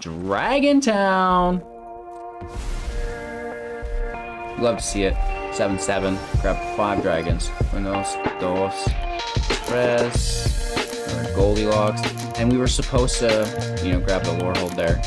Dragon Town. Love to see it. 7-7. Grab 5 dragons. Unos, dos, tres. Goldilocks. And we were supposed to, you know, grab the Lorehold there.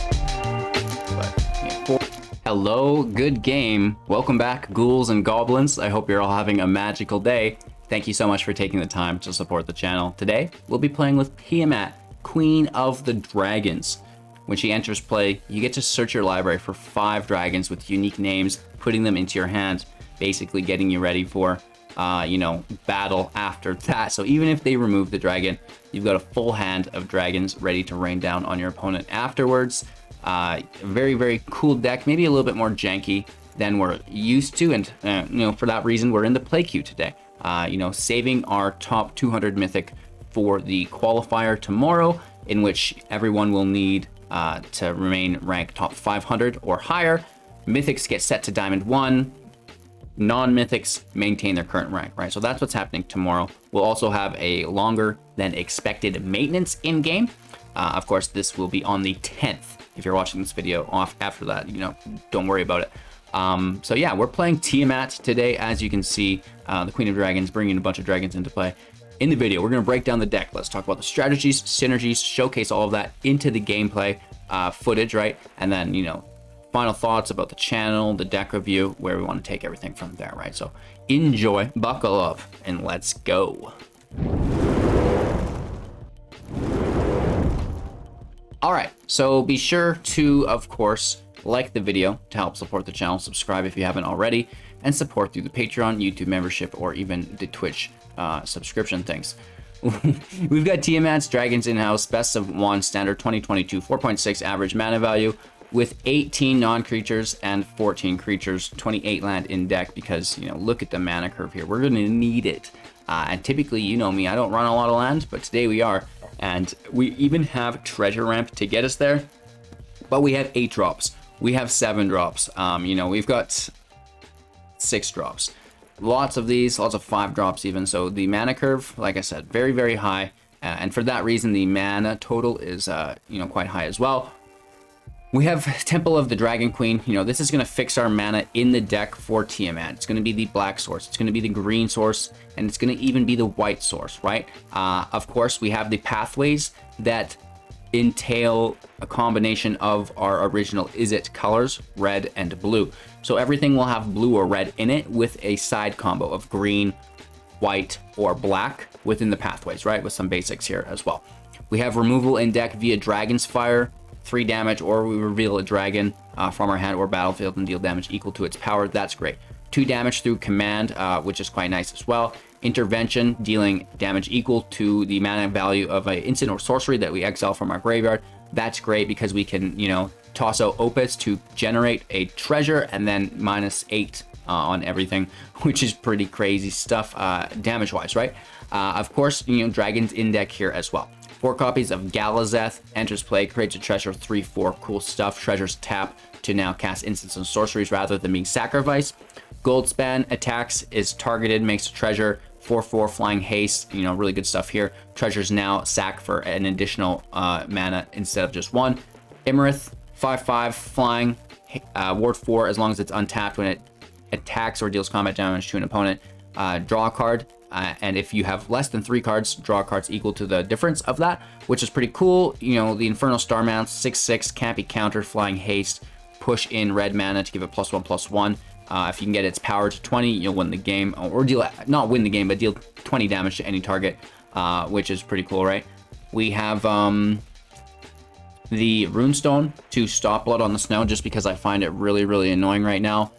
But, yeah. Hello, good game. Welcome back, ghouls and goblins. I hope you're all having a magical day. Thank you so much for taking the time to support the channel. Today, we'll be playing with Tiamat, Queen of the Dragons. When she enters play, you get to search your library for 5 dragons with unique names, putting them into your hand, basically getting you ready for, you know, battle after that. So even if they remove the dragon, you've got a full hand of dragons ready to rain down on your opponent afterwards. Very, very cool deck, maybe a little bit more janky than we're used to. And, you know, for that reason, we're in the play queue today. You know, saving our top 200 mythic for the qualifier tomorrow, in which everyone will need to remain ranked top 500 or higher. Mythics get set to Diamond 1. Non-mythics maintain their current rank, right? So that's what's happening tomorrow. We'll also have a longer than expected maintenance in game. Of course, this will be on the 10th. If you're watching this video off after that, you know, don't worry about it. So yeah, we're playing Tiamat today. As you can see, the Queen of Dragons, bringing a bunch of dragons into play. In the video, we're going to break down the deck. Let's talk about the strategies, synergies, showcase all of that into the gameplay footage, right? And then, you know, final thoughts about the channel, the deck review, where we want to take everything from there, right? So enjoy, buckle up, and let's go. All right, so be sure to, of course, like the video to help support the channel, subscribe if you haven't already, and support through the Patreon, YouTube membership, or even the Twitch subscription things. We've got Tiamat's Dragons in-house, best of 1 standard 2022, 4.6 average mana value with 18 non-creatures and 14 creatures, 28 land in deck because, you know, look at the mana curve here. We're going to need it. And typically, you know me, I don't run a lot of land, but today we are. And we even have treasure ramp to get us there. But we have 8 drops. We have 7 drops. You know, we've got 6 drops. Lots of these, lots of 5 drops even. So the mana curve, like I said, very, very high. And for that reason, the mana total is, you know, quite high as well. We have Temple of the Dragon Queen. You know, this is going to fix our mana in the deck for Tiamat. It's going to be the black source. It's going to be the green source. And it's going to even be the white source, right? Of course, we have the pathways that entail a combination of our original Izzet colors, red and blue. So everything will have blue or red in it with a side combo of green, white, or black within the pathways, right? With some basics here as well. We have removal in deck via Dragon's Fire, 3 damage, or we reveal a dragon from our hand or battlefield and deal damage equal to its power. That's great. 2 damage through command, which is quite nice as well. Intervention, dealing damage equal to the mana value of an instant or sorcery that we exile from our graveyard. That's great because we can, you know, toss out Opus to generate a treasure and then -8 on everything, which is pretty crazy stuff damage-wise, right? Of course, you know, dragons in deck here as well. 4 copies of Galazeth enters play, creates a treasure, 3/4, cool stuff. Treasures tap to now cast instants and sorceries rather than being sacrificed. Goldspan attacks, is targeted, makes a treasure, 4/4 flying haste, you know, really good stuff here. Treasures now sack for an additional mana instead of just 1. Iymrith, 5/5 flying, ward 4 as long as it's untapped when it attacks or deals combat damage to an opponent. Draw a card, and if you have less than 3 cards, draw cards equal to the difference of that, which is pretty cool. You know, the Inferno star mounts, 6/6, can't be countered, flying haste, push in red mana to give it +1/+1. If you can get its power to 20, you'll win the game, or deal, not win the game, but deal 20 damage to any target, which is pretty cool, right? We have the Runestone to stop blood on the snow, just because I find it really, really annoying right now.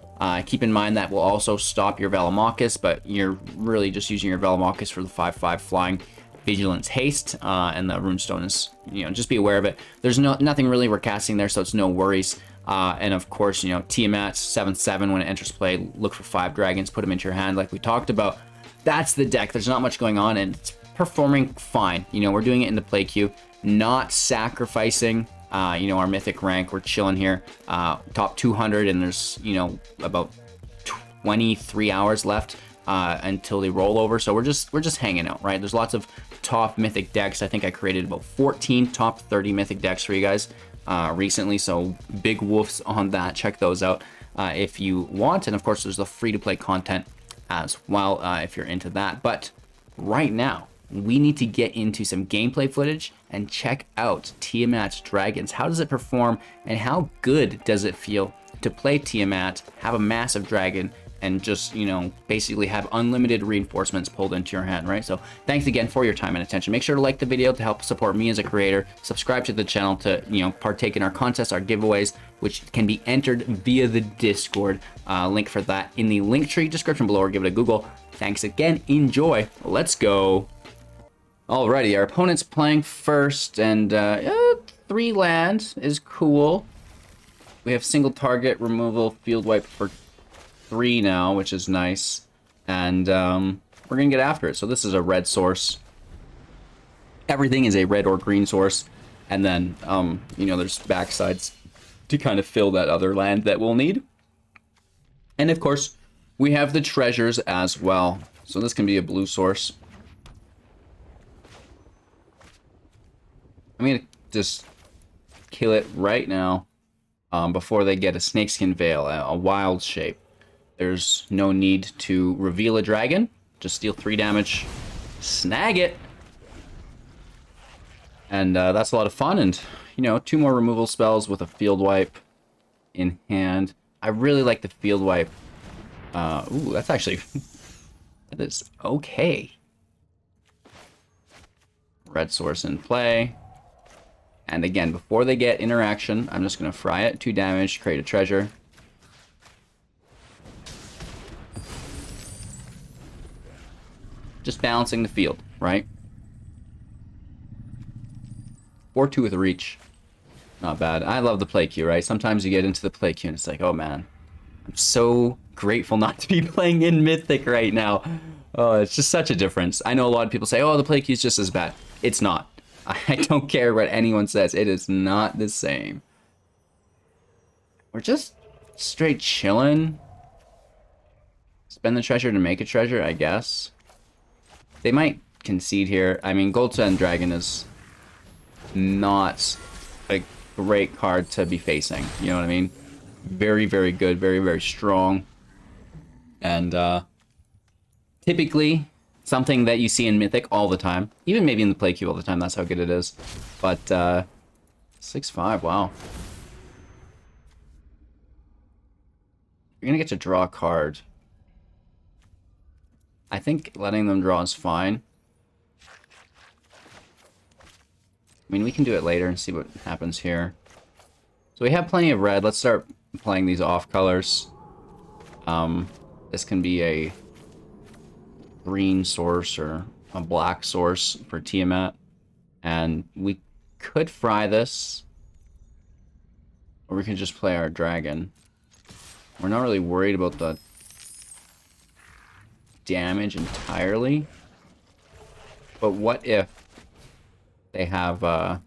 Keep in mind that will also stop your Velomachus, but you're really just using your Velomachus for the 5/5 flying vigilance haste, and the Runestone is, you know, just be aware of it. There's nothing really we're casting there, so it's no worries. And of course, you know, Tiamat 7/7 when it enters play, look for 5 dragons, put them into your hand like we talked about. That's the deck. There's not much going on, and it's performing fine. You know, we're doing it in the play queue, not sacrificing, you know, our mythic rank. We're chilling here, top 200, and there's, you know, about 23 hours left until they roll over. So we're just hanging out, right? There's lots of top mythic decks. I think I created about 14 top 30 mythic decks for you guys. recently, so big woofs on that. Check those out if you want. And of course, there's the free-to-play content as well if you're into that. But right now, we need to get into some gameplay footage and check out Tiamat's dragons. How does it perform, and how good does it feel to play Tiamat, have a massive dragon, and just, you know, basically have unlimited reinforcements pulled into your hand, right? So thanks again for your time and attention. Make sure to like the video to help support me as a creator. Subscribe to the channel to, you know, partake in our contests, our giveaways, which can be entered via the Discord. Link for that in the link tree description below, or give it a Google. Thanks again. Enjoy. Let's go. Alrighty, our opponent's playing first, and 3 land is cool. We have single target removal, field wipe for 3 now, which is nice. And we're gonna get after it. So this is a red source. Everything is a red or green source. And then, you know, there's backsides to kind of fill that other land that we'll need. And of course, we have the treasures as well. So this can be a blue source. I'm gonna just kill it right now before they get a snakeskin veil, a wild shape. There's no need to reveal a dragon. Just deal 3 damage, snag it, and that's a lot of fun. And you know, 2 more removal spells with a field wipe in hand. I really like the field wipe. Ooh, that's actually that is okay. Red source in play. And again, before they get interaction, I'm just going to fry it. 2 damage, create a treasure. Just balancing the field, right? 4-2 with reach. Not bad. I love the play queue, right? Sometimes you get into the play queue and it's like, oh man, I'm so grateful not to be playing in Mythic right now. Oh, it's just such a difference. I know a lot of people say, oh, the play queue is just as bad. It's not. I don't care what anyone says. It is not the same. We're just straight chilling. Spend the treasure to make a treasure, I guess. They might concede here. I mean, Goldspan Dragon is not a great card to be facing. You know what I mean? Very, very good. Very, very strong. And typically something that you see in Mythic all the time. Even maybe in the play queue all the time. That's how good it is. But 6-5, wow. You're going to get to draw a card. I think letting them draw is fine. I mean, we can do it later and see what happens here. So we have plenty of red. Let's start playing these off colors. This can be a green source or a black source for Tiamat. And we could fry this. Or we can just play our dragon. We're not really worried about the damage entirely. But what if they have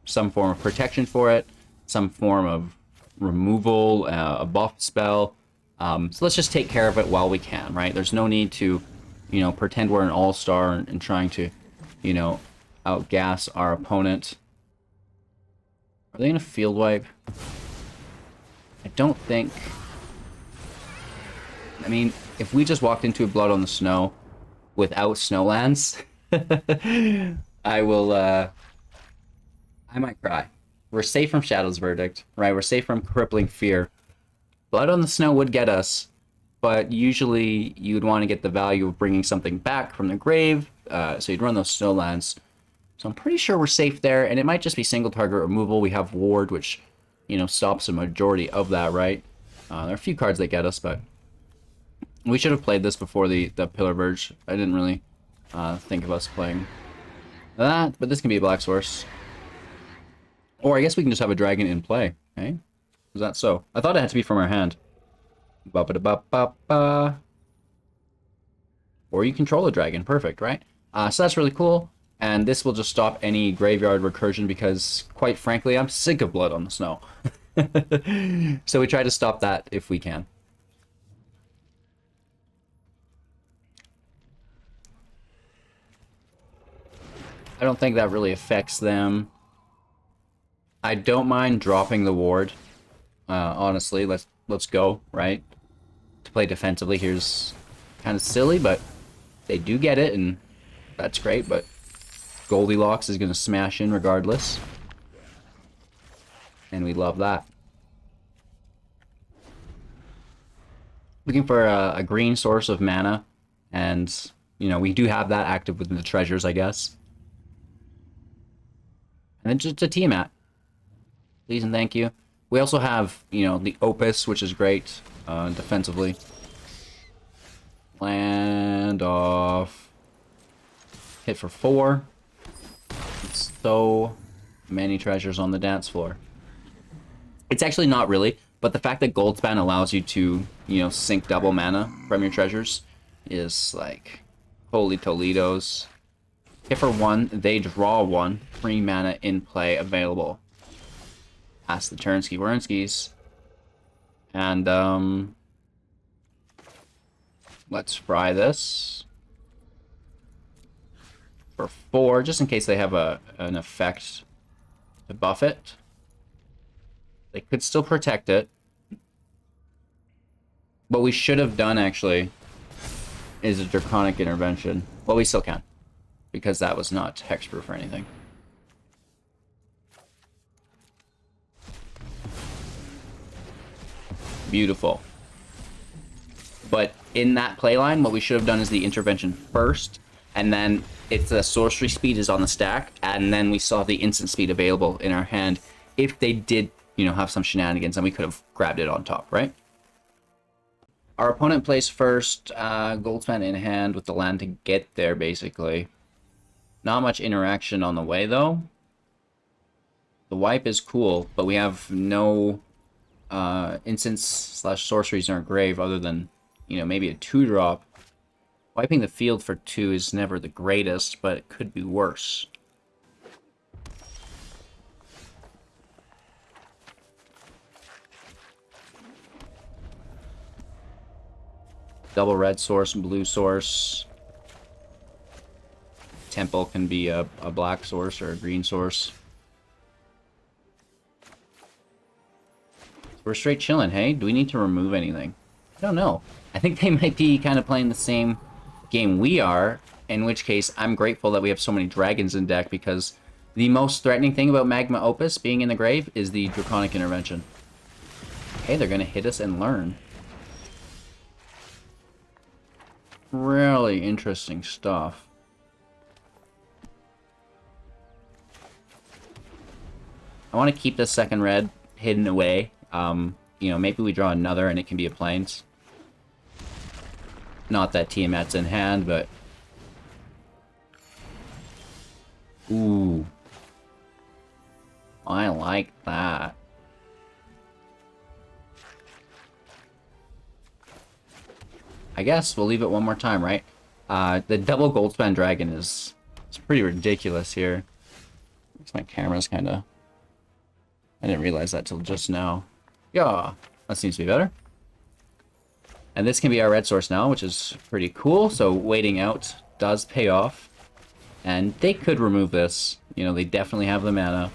some form of protection for it, some form of removal, a buff spell. So let's just take care of it while we can, right? There's no need to, you know, pretend we're an all-star and trying to, you know, outgas our opponent. Are they gonna field wipe? I don't think. I mean, if we just walked into a Blood on the Snow without Snowlands, I will, I might cry. We're safe from Shadow's Verdict, right? We're safe from Crippling Fear. Blood on the Snow would get us, but usually you'd want to get the value of bringing something back from the grave, so you'd run those Snowlands. So I'm pretty sure we're safe there, and it might just be single target removal. We have Ward, which, you know, stops a majority of that, right? There are a few cards that get us, but we should have played this before the Pillar Verge. I didn't really think of us playing that, but this can be a black source. Or I guess we can just have a dragon in play, okay? Is that so? I thought it had to be from our hand. Ba-ba-da-ba-ba-ba. Or you control a dragon, perfect, right? So that's really cool. And this will just stop any graveyard recursion because, quite frankly, I'm sick of Blood on the Snow. So we try to stop that if we can. I don't think that really affects them. I don't mind dropping the ward. Honestly, let's go, right? To play defensively here's kind of silly, but they do get it, and that's great, but Goldilocks is going to smash in regardless. And we love that. Looking for a green source of mana, and, you know, we do have that active within the treasures, I guess. And then just a Tiamat. Please and thank you. We also have, you know, the Opus, which is great defensively. Land off. Hit for 4. So many treasures on the dance floor. It's actually not really, but the fact that Goldspan allows you to, you know, sink double mana from your treasures is like holy Toledo's. Hit for 1, they draw 1. Free mana in play available. Pass the Turnski Wernskis. And let's fry this for 4, just in case they have an effect to buff it. They could still protect it. What we should have done, actually, is a Draconic Intervention. Well, we still can, because that was not hexproof or anything. Beautiful. But in that playline, what we should have done is the intervention first, and then it's the sorcery speed is on the stack, and then we saw the instant speed available in our hand if they did, you know, have some shenanigans, and we could have grabbed it on top, right? Our opponent plays first, Goldspan in hand with the land to get there, basically. Not much interaction on the way, though. The wipe is cool, but we have no instants / sorceries in our grave other than, you know, maybe a 2-drop. Wiping the field for 2 is never the greatest, but it could be worse. Double red source and blue source. Temple can be a black source or a green source. We're straight chilling, hey? Do we need to remove anything? I don't know. I think they might be kind of playing the same game we are, in which case I'm grateful that we have so many dragons in deck, because the most threatening thing about Magma Opus being in the grave is the Draconic Intervention. Okay, they're going to hit us and learn. Really interesting stuff. I want to keep this second red hidden away. You know, maybe we draw another and it can be a plains. Not that Tiamat's in hand, but... Ooh. I like that. I guess we'll leave it one more time, right? The double Goldspan Dragon is... It's pretty ridiculous here. My camera's kind of... I didn't realize that till just now. Yeah, that seems to be better. And this can be our red source now, which is pretty cool. So waiting out does pay off. And they could remove this. You know, they definitely have the mana.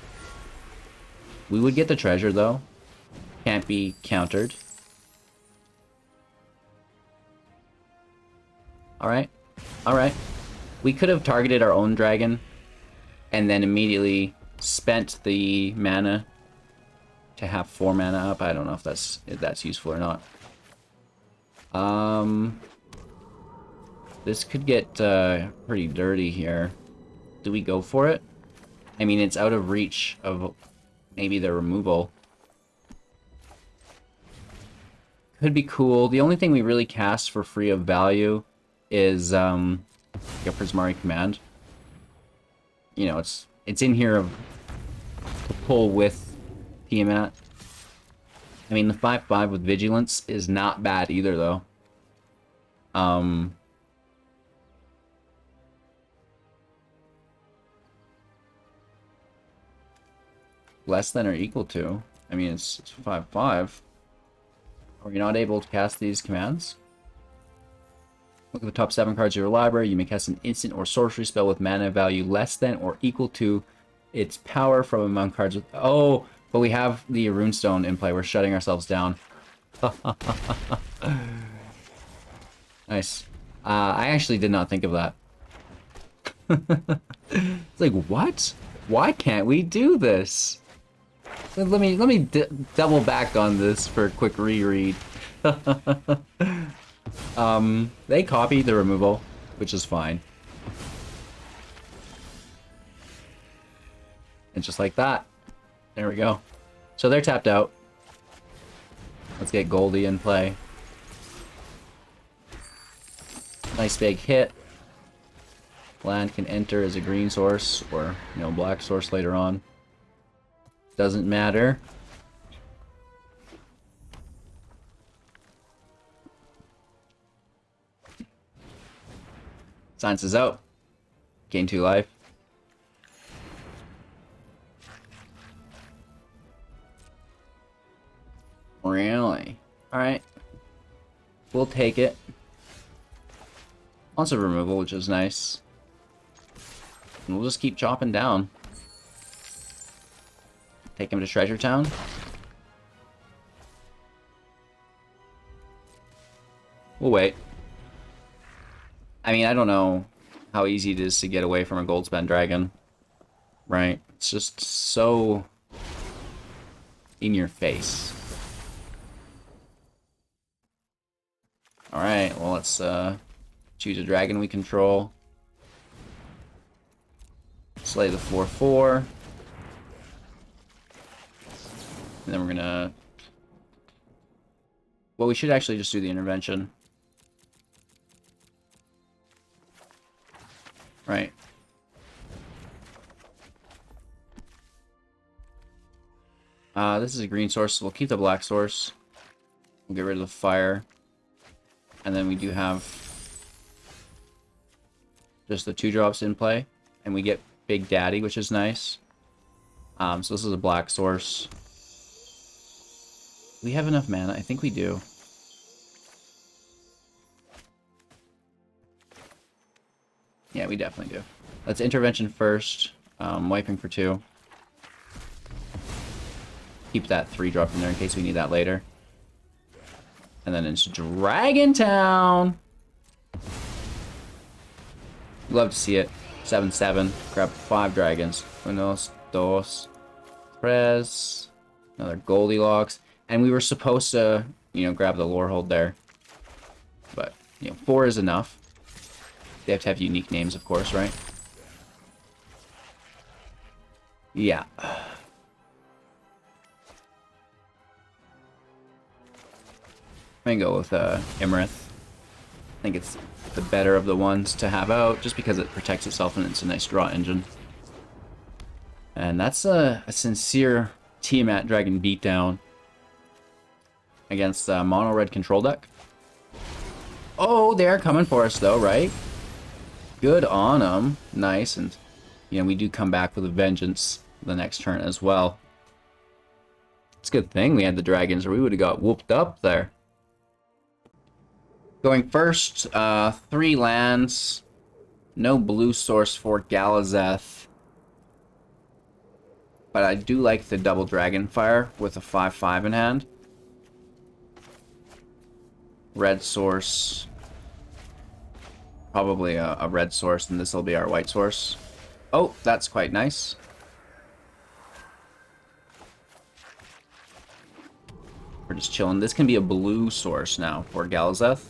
We would get the treasure, though. Can't be countered. Alright. Alright. We could have targeted our own dragon and then immediately spent the mana to have 4 mana up. I don't know if that's useful or not. This could get pretty dirty here. Do we go for it? I mean, it's out of reach of maybe the removal. Could be cool. The only thing we really cast for free of value is a Prismari Command. You know, it's in here to pull with Tiamat. I mean, the 5/5 with Vigilance is not bad either, though. Less than or equal to. I mean, it's 5/5. Are we not able to cast these commands? Look at the top 7 cards of your library. You may cast an instant or sorcery spell with mana value less than or equal to its power from among cards with... Oh, but we have the Runestone in play. We're shutting ourselves down. Nice. I actually did not think of that. It's like, what? Why can't we do this? Let me double back on this for a quick reread. They copied the removal, which is fine. And just like that, there we go. So they're tapped out. Let's get Goldie in play. Nice big hit. Land can enter as a green source or, you know, black source later on. Doesn't matter. Science is out. Gain 2 life. Really? Alright. We'll take it. Lots of removal, which is nice. And we'll just keep chopping down. Take him to Treasure Town. We'll wait. I mean, I don't know how easy it is to get away from a Goldspan Dragon. Right? It's just so in your face. Alright, well, let's choose a dragon we control. Slay the 4/4. And then we're gonna... Well, we should actually just do the intervention. Right. This is a green source, so we'll keep the black source. We'll get rid of the fire. And then we do have just the 2-drops in play. And we get Big Daddy, which is nice. So this is a black source. We have enough mana? I think we do. Yeah, we definitely do. Let's intervention first. Wiping for 2. Keep that 3-drop in there in case we need that later. And then it's Dragon Town. Love to see it. 7/7. Grab 5 dragons. Unos, dos, tres. Another Goldilocks. And we were supposed to, you know, grab the Lorehold there. But, you know, 4 is enough. They have to have unique names, of course, right? Yeah. I'm gonna go with Iymrith. I think it's the better of the ones to have out, just because it protects itself and it's a nice draw engine. And that's a sincere Tiamat Dragon beatdown against the mono red control deck. Oh, they are coming for us though, right? Good on them. Nice, and you know, we do come back with a vengeance the next turn as well. It's a good thing we had the dragons, or we would have got whooped up there. Going first, 3 lands. No blue source for Galazeth. But I do like the double Dragonfire with a 5/5 in hand. Red source. Probably a red source, and this will be our white source. Oh, that's quite nice. We're just chilling. This can be a blue source now for Galazeth.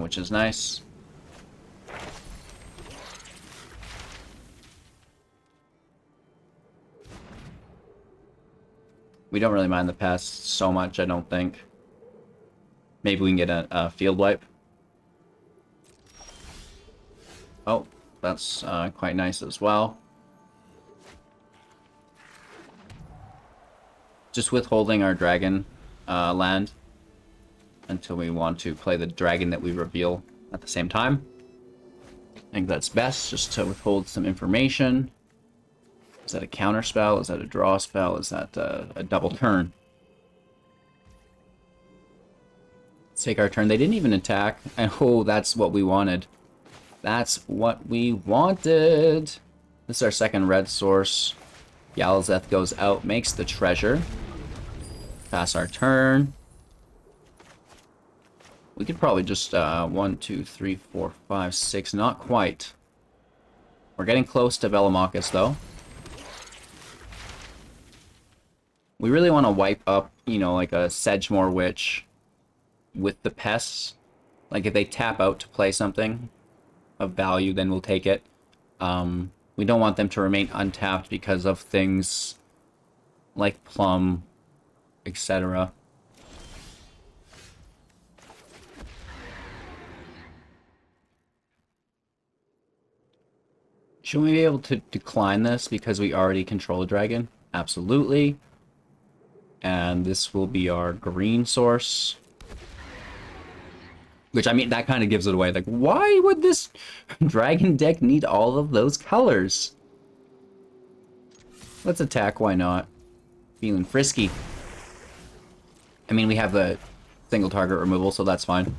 Which is nice. We don't really mind the pest so much, I don't think. Maybe we can get a field wipe. Oh, that's quite nice as well. Just withholding our dragon land until we want to play the dragon that we reveal at the same time. I think that's best, just to withhold some information. Is that a counter spell? Is that a draw spell? Is that a double turn? Let's take our turn. They didn't even attack. And oh, that's what we wanted. That's what we wanted. This is our second red source. Galazeth goes out, makes the treasure. Pass our turn. We could probably just 1, 2, 3, 4, 5, 6. Not quite. We're getting close to Velomachus though. We really want to wipe up, you know, like a Sedgemoor Witch with the pests. Like if they tap out to play something of value, then we'll take it. We don't want them to remain untapped because of things like Plum, etc. Should we be able to decline this because we already control a dragon? Absolutely. And this will be our green source. Which, I mean, that kind of gives it away. Like, why would this dragon deck need all of those colors? Let's attack, why not? Feeling frisky. I mean, we have the single target removal, so that's fine.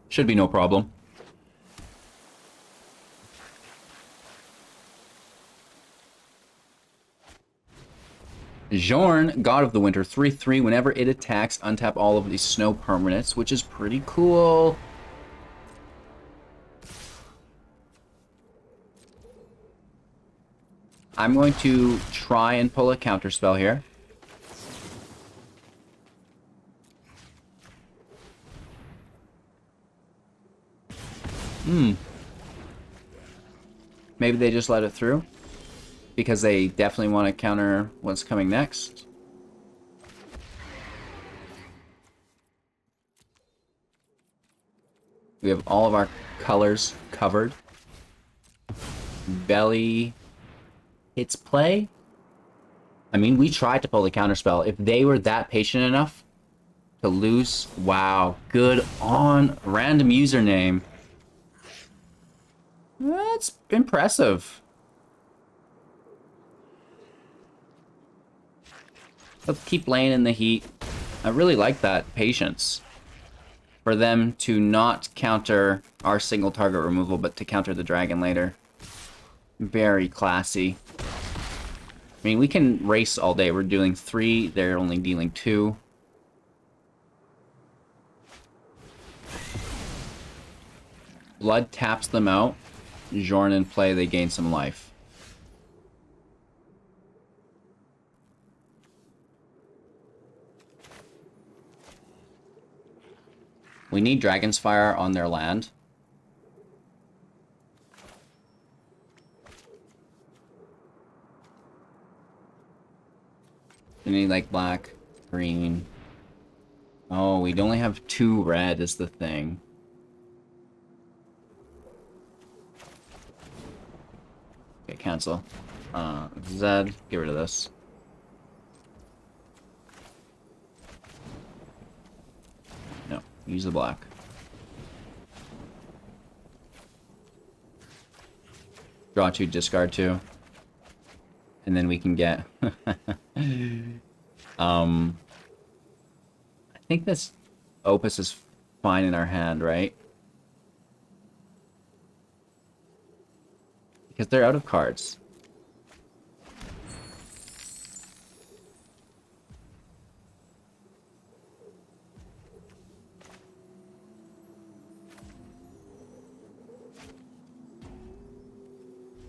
Should be no problem. Jorn, God of the Winter, 3/3. Whenever it attacks, untap all of these snow permanents, which is pretty cool. I'm going to try and pull a counterspell here. Maybe they just let it through. Because they definitely want to counter what's coming next. We have all of our colors covered. Belly hits play. I mean, we tried to pull the counterspell. If they were that patient enough to lose, wow, good on random username. That's impressive. Let's keep laying in the heat. I really like that patience. For them to not counter our single target removal, but to counter the dragon later. Very classy. I mean, we can race all day. We're dealing 3, they're only dealing 2. Blood taps them out. Jorn in play, they gain some life. We need Dragon's Fire on their land. We need like black, green. Oh, we'd only have 2 red is the thing. Okay, cancel. Zed, get rid of this. No, use the black. Draw 2, discard 2. And then we can get... I think this Opus is fine in our hand, right? Because they're out of cards.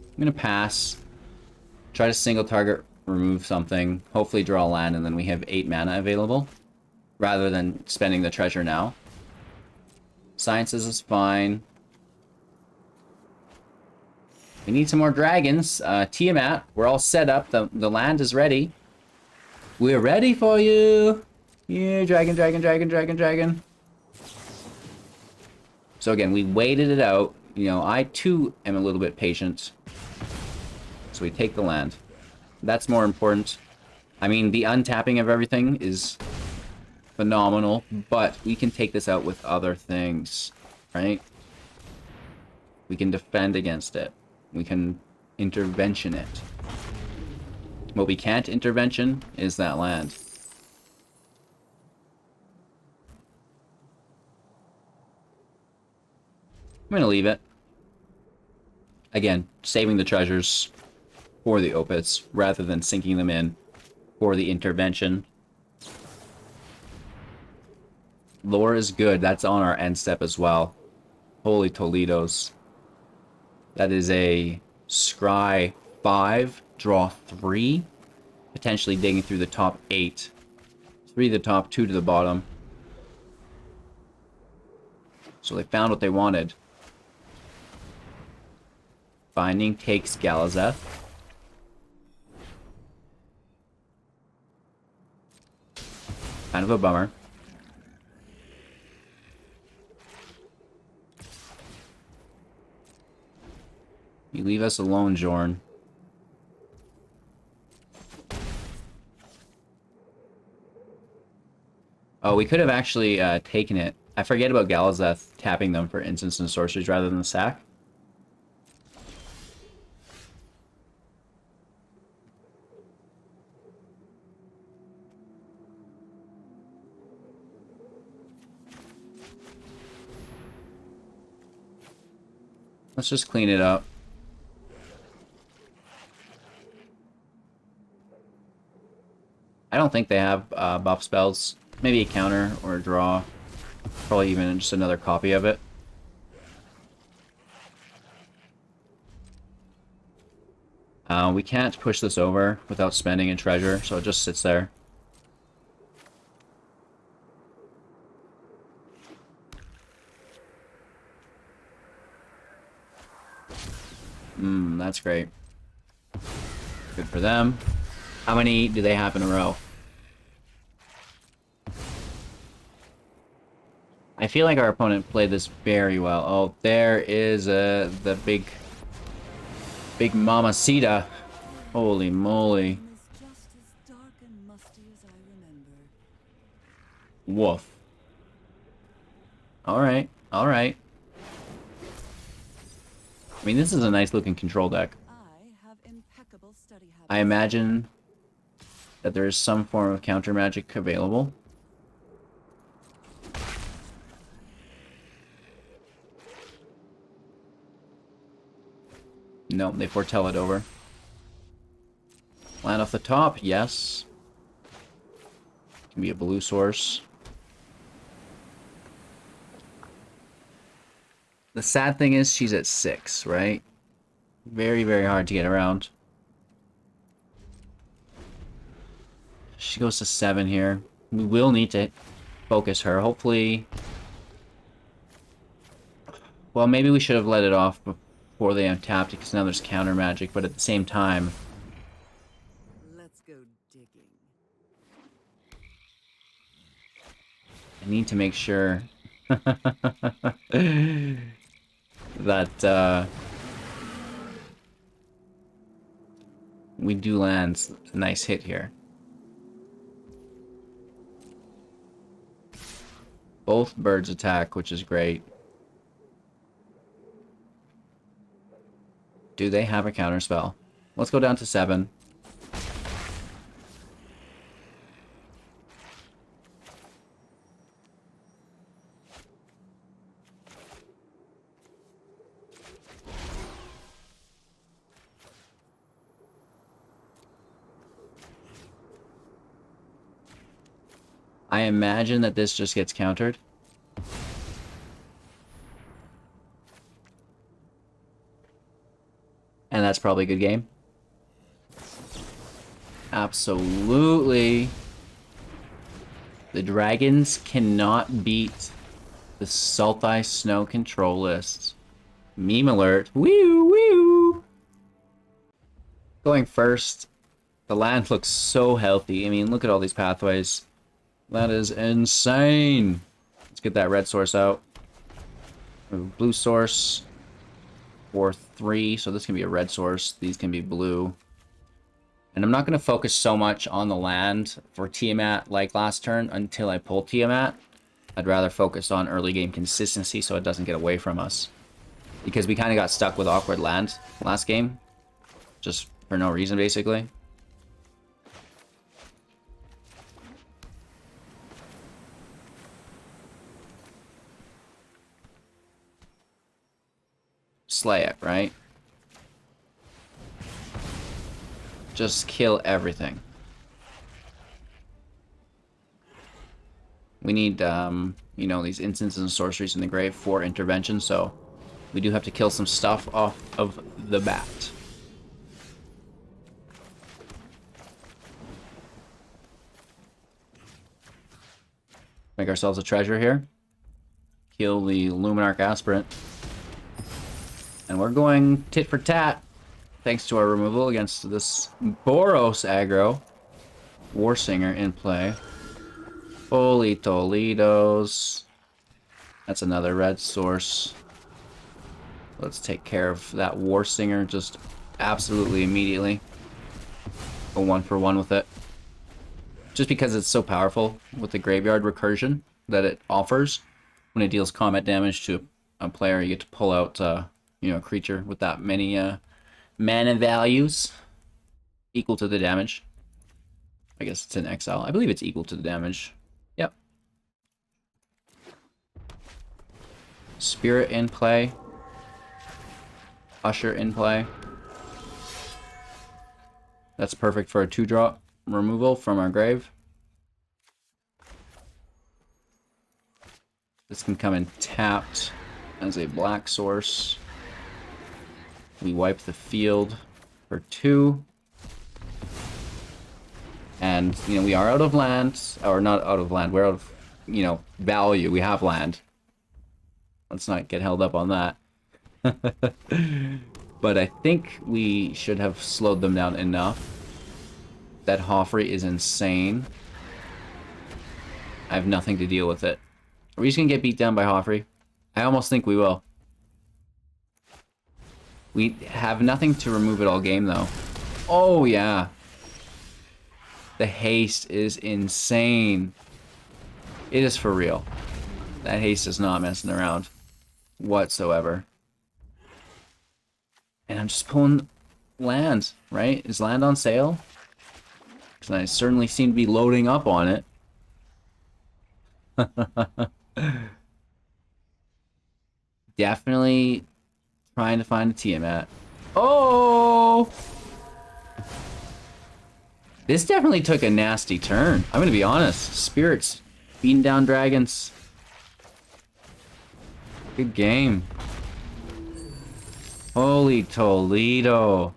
I'm gonna pass. Try to single target, remove something, hopefully draw a land, and then we have 8 mana available. Rather than spending the treasure now. Sciences is fine. We need some more dragons. Tiamat, we're all set up. The land is ready. We're ready for you. Yeah, dragon, dragon, dragon, dragon, dragon. So again, we waited it out. You know, I too am a little bit patient. So we take the land. That's more important. I mean, the untapping of everything is phenomenal, but we can take this out with other things, right? We can defend against it. We can intervention it. What we can't intervention is that land. I'm gonna leave it. Again, saving the treasures for the Opus rather than sinking them in for the intervention. Lore is good. That's on our end step as well. Holy Toledos. That is a Scry 5, draw 3. Potentially digging through the top 8. 3 to the top, 2 to the bottom. So they found what they wanted. Binding takes Galazeth. Kind of a bummer. You leave us alone, Jorn. Oh, we could have actually taken it. I forget about Galazeth tapping them for instants and sorceries rather than the sack. Let's just clean it up. I don't think they have buff spells. Maybe a counter or a draw. Probably even just another copy of it. We can't push this over without spending a treasure, so it just sits there. That's great. Good for them. How many do they have in a row? I feel like our opponent played this very well. Oh, there is the big mamacita. Holy moly. Woof. Alright, alright. I mean, this is a nice looking control deck. I imagine that there is some form of counter magic available. Nope, they foretell it over. Land off the top, yes. Can be a blue source. The sad thing is she's at 6, right? Very, very hard to get around. She goes to 7 here. We will need to focus her. Hopefully... Well, maybe we should have let it off before they untapped it, because now there's counter magic, but at the same time... Let's go digging. I need to make sure... that, we do land a nice hit here. Both birds attack, which is great. Do they have a counter spell? Let's go down to 7. I imagine that this just gets countered. And that's probably a good game. Absolutely. The dragons cannot beat the Sultai Snow control list. Meme alert. Woo woo. Going first. The land looks so healthy. I mean, look at all these pathways. That is insane. Let's get that red source out. Blue source. 4/3, so this can be a red source. These can be blue. And I'm not going to focus so much on the land for Tiamat like last turn until I pull Tiamat. I'd rather focus on early game consistency so it doesn't get away from us. Because we kind of got stuck with awkward land last game. Just for no reason, basically. slay it, right? Just kill everything. We need, you know, these instances and sorceries in the grave for intervention, so we do have to kill some stuff off of the bat. Make ourselves a treasure here. Kill the Luminarch Aspirant. And we're going tit for tat, thanks to our removal against this Boros aggro. Warsinger in play. Holy Toledos. That's another red source. Let's take care of that Warsinger just absolutely immediately. Go 1-for-1 with it. Just because it's so powerful with the graveyard recursion that it offers. When it deals combat damage to a player, you get to pull out you know, a creature with that many mana values equal to the damage. I guess it's in exile. I believe it's equal to the damage. Yep. Spirit in play. Usher in play. That's perfect for a 2-drop removal from our grave. This can come in tapped as a black source. We wipe the field for 2. And, you know, we are out of land. Or not out of land. We're out of, you know, value. We have land. Let's not get held up on that. But I think we should have slowed them down enough. That Hoffrey is insane. I have nothing to deal with it. Are we just going to get beat down by Hoffrey? I almost think we will. We have nothing to remove it all game, though. Oh, yeah. The haste is insane. It is for real. That haste is not messing around whatsoever. And I'm just pulling land, right? Is land on sale? Because I certainly seem to be loading up on it. Definitely trying to find a Tiamat. Oh! This definitely took a nasty turn. I'm going to be honest. Spirits beating down dragons. Good game. Holy Toledo.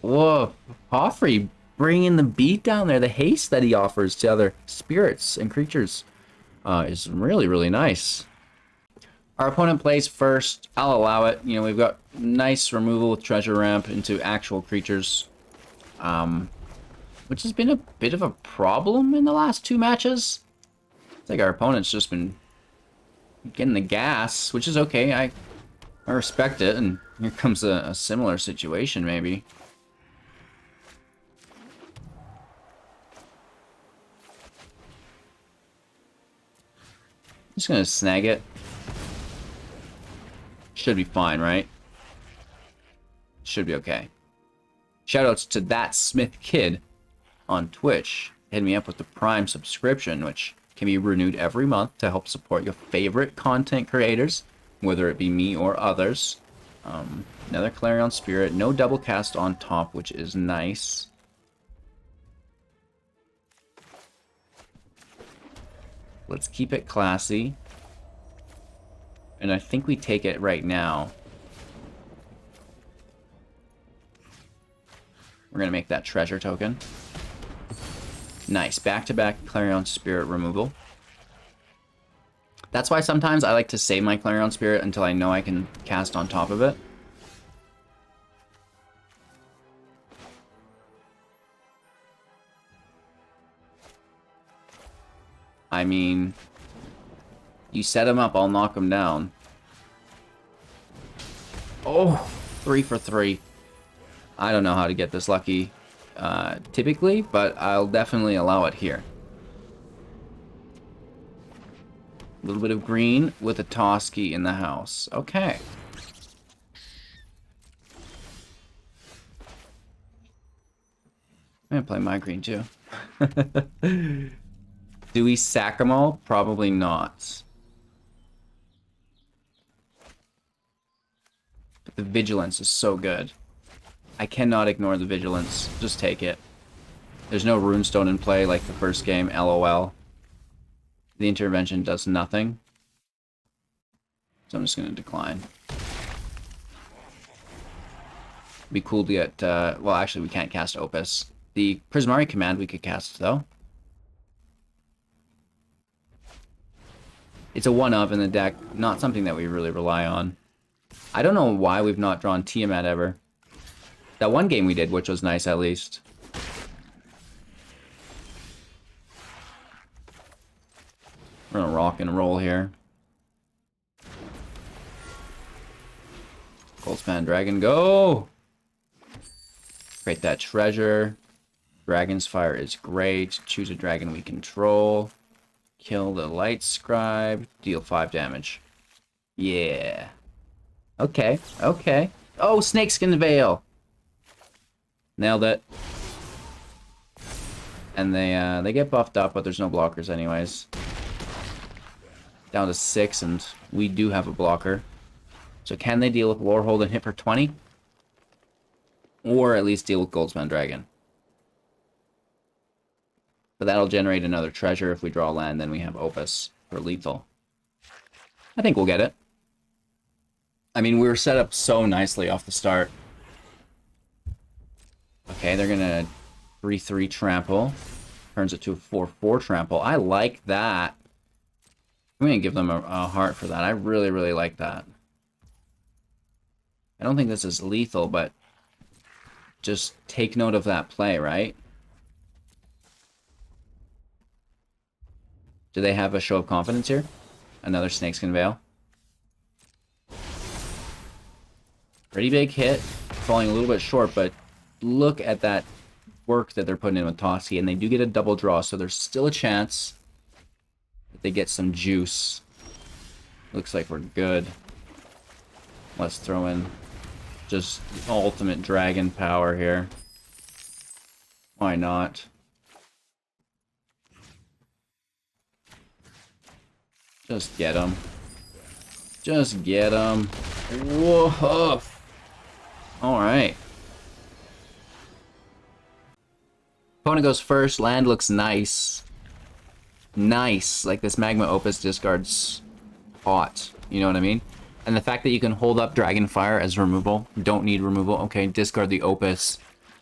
Whoa. Hoffrey bringing the beat down there. The haste that he offers to other spirits and creatures is really, really nice. Our opponent plays first. I'll allow it. You know, we've got nice removal with Treasure Ramp into actual creatures. Which has been a bit of a problem in the last 2 matches. I think our opponent's just been getting the gas, which is okay. I respect it, and here comes a similar situation, maybe. Just gonna snag it. Should be fine, right? Should be okay. Shoutouts to That Smith Kid on Twitch. Hit me up with the Prime subscription, which can be renewed every month to help support your favorite content creators, whether it be me or others. Another Clarion Spirit. No double cast on top, which is nice. Let's keep it classy. And I think we take it right now. We're going to make that treasure token. Nice. Back-to-back Clarion Spirit removal. That's why sometimes I like to save my Clarion Spirit until I know I can cast on top of it. I mean, you set him up, I'll knock him down. Oh, 3 for 3. I don't know how to get this lucky typically, but I'll definitely allow it here. A little bit of green with a Toski in the house. Okay. I'm gonna play my green too. Do we sack them all? Probably not. The Vigilance is so good. I cannot ignore the Vigilance. Just take it. There's no Runestone in play like the first game, LOL. The Intervention does nothing. So I'm just going to decline. Be cool to get, well, actually, we can't cast Opus. The Prismari Command we could cast, though. It's a one-of in the deck, not something that we really rely on. I don't know why we've not drawn Tiamat ever. That one game we did, which was nice at least. We're gonna rock and roll here. Goldspan Dragon, go! Create that treasure. Dragon's Fire is great. Choose a dragon we control. Kill the Light Scribe. Deal 5 damage. Yeah. Okay, okay. Oh, Snakeskin Veil! Nailed it. And they get buffed up, but there's no blockers anyways. Down to 6, and we do have a blocker. So can they deal with Lorehold and hit for 20? Or at least deal with Goldspan Dragon. But that'll generate another treasure. If we draw land, then we have Opus for lethal. I think we'll get it. I mean, we were set up so nicely off the start. Okay, they're gonna 3-3 trample. Turns it to a 4-4 trample. I like that. I'm gonna give them a heart for that. I really, really like that. I don't think this is lethal, but just take note of that play, right? Do they have a show of confidence here? Another Snakeskin Veil. Pretty big hit. Falling a little bit short, but look at that work that they're putting in with Toski, and they do get a double draw, so there's still a chance that they get some juice. Looks like we're good. Let's throw in just ultimate dragon power here. Why not? Just get him. Just get him. Whoa! Alright. Opponent goes first. Land looks nice. Nice. Like this Magma Opus discards hot. You know what I mean? And the fact that you can hold up Dragonfire as removal. Don't need removal. Okay, discard the Opus.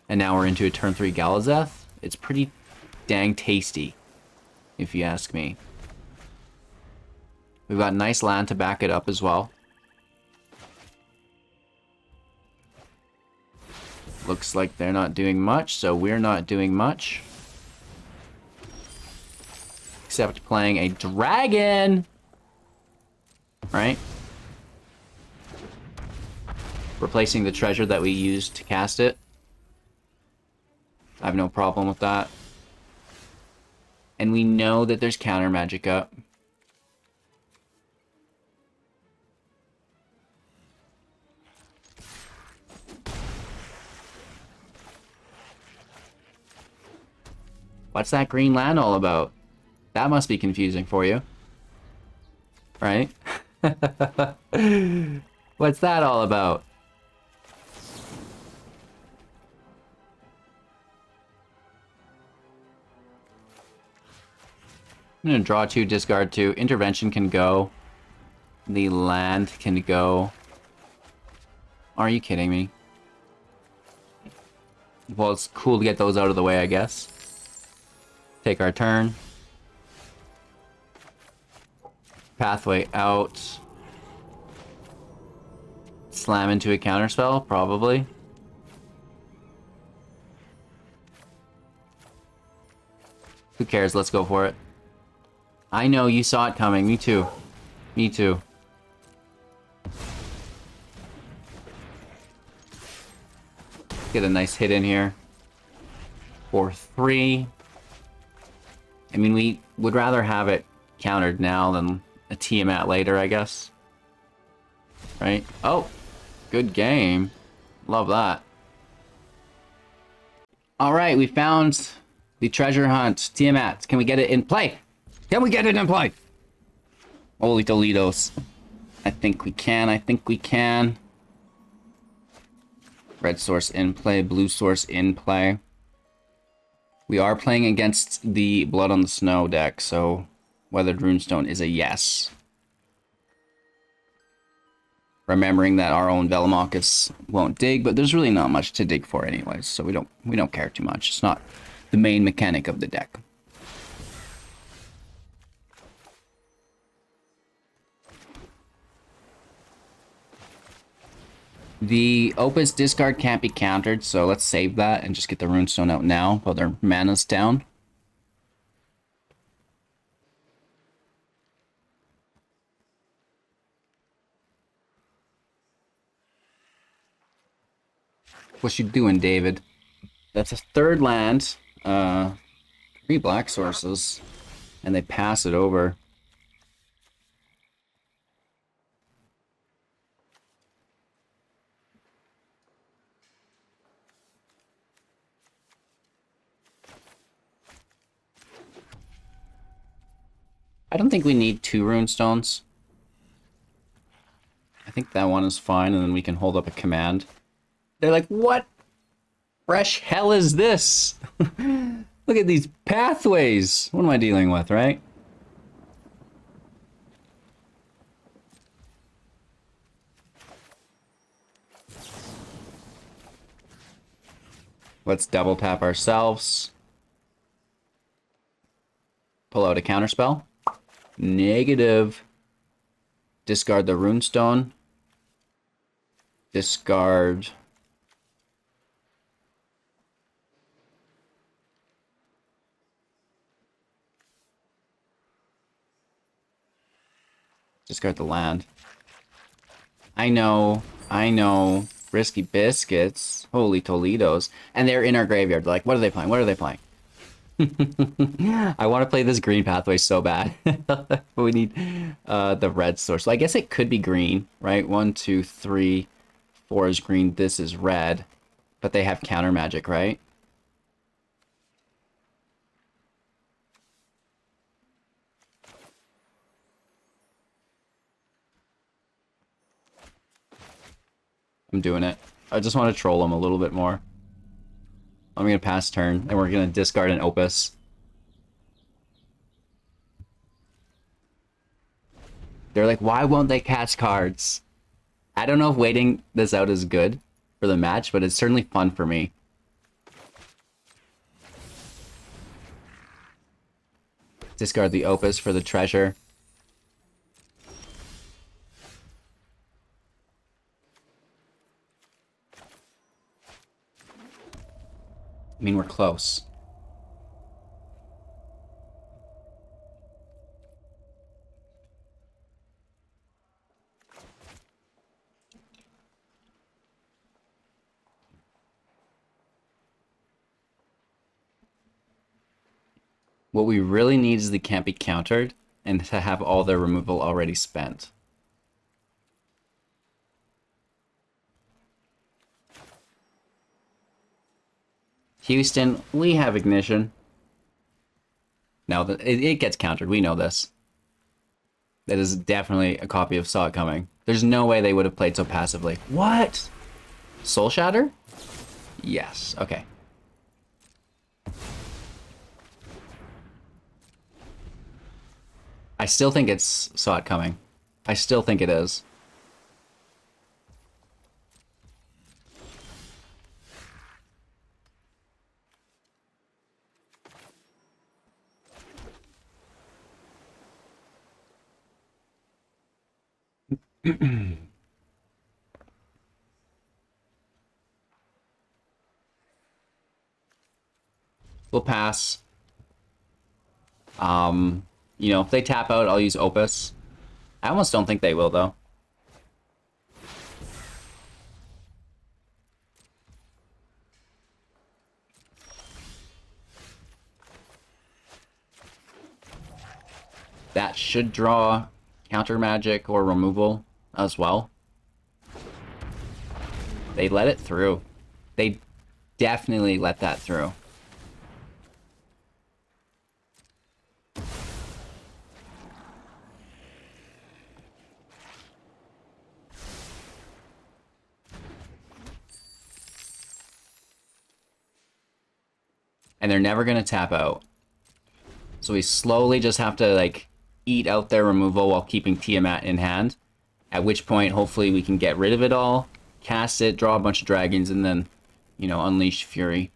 And now we're into a turn 3 Galazeth. It's pretty dang tasty, if you ask me. We've got nice land to back it up as well. Looks like they're not doing much, so we're not doing much. Except playing a dragon! Right? Replacing the treasure that we used to cast it. I have no problem with that. And we know that there's counter magic up. What's that green land all about? That must be confusing for you. Right? What's that all about? I'm gonna draw 2, discard 2. Intervention can go. The land can go. Are you kidding me? Well, it's cool to get those out of the way, I guess. Take our turn. Pathway out. Slam into a counterspell, probably. Who cares? Let's go for it. I know, you saw it coming. Me too. Me too. Get a nice hit in here. 4-3. I mean, we would rather have it countered now than a Tiamat later, I guess. Right? Oh! Good game. Love that. Alright, we found the treasure hunt. Tiamat. Can we get it in play? Can we get it in play? Holy Toledos. I think we can. I think we can. Red source in play, blue source in play. We are playing against the Blood on the Snow deck, so Weathered Runestone is a yes. Remembering that our own Velomachus won't dig, but there's really not much to dig for anyways, so we don't care too much. It's not the main mechanic of the deck. The Opus discard can't be countered, so let's save that and just get the Runestone out now while their mana's down. What you doing, David? That's a third land, 3 black sources, and they pass it over. I don't think we need 2 Runestones. I think that one is fine, and then we can hold up a command. They're like, what fresh hell is this? Look at these pathways. What am I dealing with, right? Let's double tap ourselves. Pull out a counterspell. Negative. Discard the Runestone. Discard. Discard the land. I know. Risky biscuits. Holy Toledos. And they're in our graveyard. Like, what are they playing? What are they playing? I want to play this green pathway so bad. But we need the red source. So I guess it could be green, right? 1, 2, 3, 4 is green. This is red. But they have counter magic, right? I'm doing it. I just want to troll them a little bit more. I'm going to pass turn, and we're going to discard an Opus. They're like, why won't they cast cards? I don't know if waiting this out is good for the match, but it's certainly fun for me. Discard the Opus for the treasure. I mean, we're close. What we really need is they can't be countered and to have all their removal already spent. Houston, we have ignition. No, it gets countered. We know this. That is definitely a copy of Saw It Coming. There's no way they would have played so passively. What? Soul Shatter? Yes. Okay. I still think it's Saw It Coming. I still think it is. We'll pass. You know, if they tap out, I'll use Opus. I almost don't think they will, though. That should draw counter magic or removal as well. They let it through. They definitely let that through. and they're never going to tap out. So we slowly just have to, like, eat out their removal while keeping Tiamat in hand. At which point, hopefully, we can get rid of it all, cast it, draw a bunch of dragons, and then, you know, unleash Fury.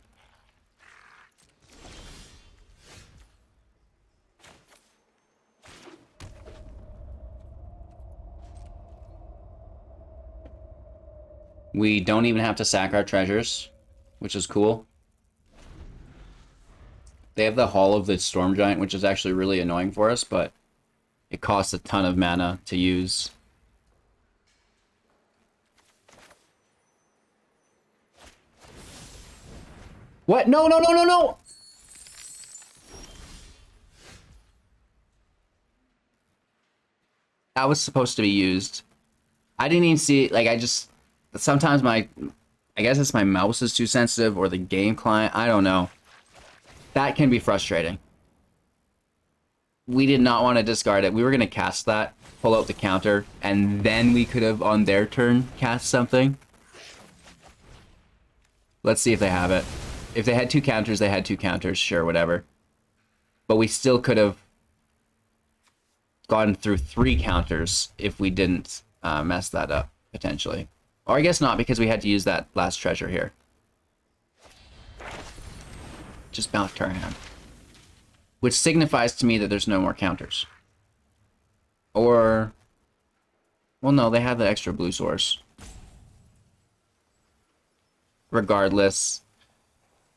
We don't even have to sack our treasures, which is cool. They have the Hall of the Storm Giant, which is actually really annoying for us, but it costs a ton of mana to use. What? No, no, no, no, no! That was supposed to be used. I didn't even see it. Like, I just... Sometimes I guess it's my mouse is too sensitive, or the game client. I don't know. That can be frustrating. We did not want to discard it. We were going to cast that, pull out the counter, and then we could have, on their turn, cast something. Let's see if they have it. If they had two counters, they had two counters. Sure, whatever. But we still could have gone through 3 counters if we didn't mess that up, potentially. Or I guess not, because we had to use that last treasure here. Just bounce our hand. Which signifies to me that there's no more counters. Or... Well, no, they have the extra blue source. Regardless,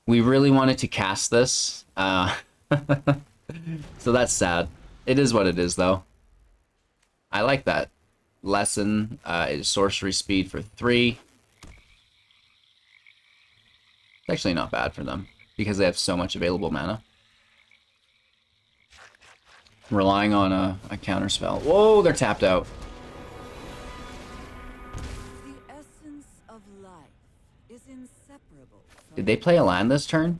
we really wanted to cast this. So that's sad. It is what it is, though. I like that. Lesson is sorcery speed for 3. It's actually not bad for them, because they have so much available mana. Relying on a counter spell. Whoa, they're tapped out. The essence of life is inseparable. Did they play a land this turn?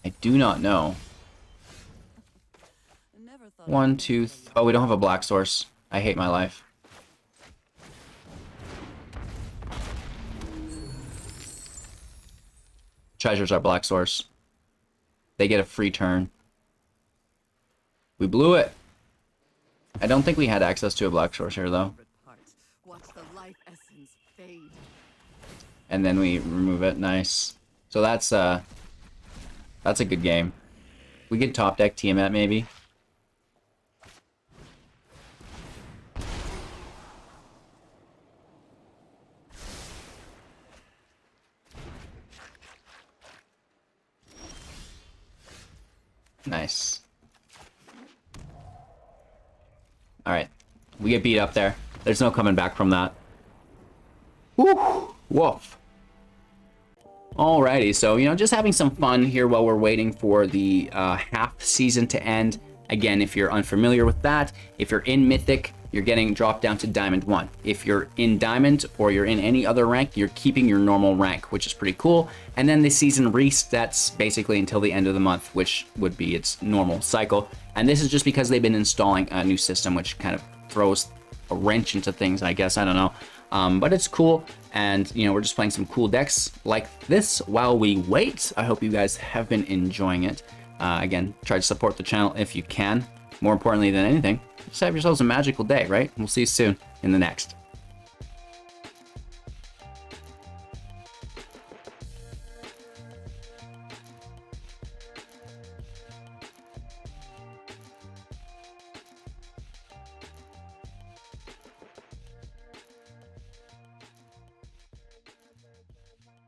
I do not know. 1, 2, oh, we don't have a black source. I hate my life. Treasures are black source. They get a free turn. We blew it. I don't think we had access to a black source here, though. Watch the life essence fade. And then we remove it. Nice. So that's a good game. We could top deck Tiamat, maybe. Nice. Alright. We get beat up there. There's no coming back from that. Woo! Woof. Alrighty, so, you know, just having some fun here while we're waiting for the half season to end. Again, if you're unfamiliar with that, if you're in Mythic, you're getting dropped down to Diamond 1. If you're in Diamond or you're in any other rank, you're keeping your normal rank, which is pretty cool. And then the season resets basically until the end of the month, which would be its normal cycle. And this is just because they've been installing a new system, which kind of throws a wrench into things, I guess. I don't know. But it's cool. And, you know, we're just playing some cool decks like this while we wait. I hope you guys have been enjoying it. Again, try to support the channel if you can. More importantly than anything, just have yourselves a magical day, right? We'll see you soon in the next.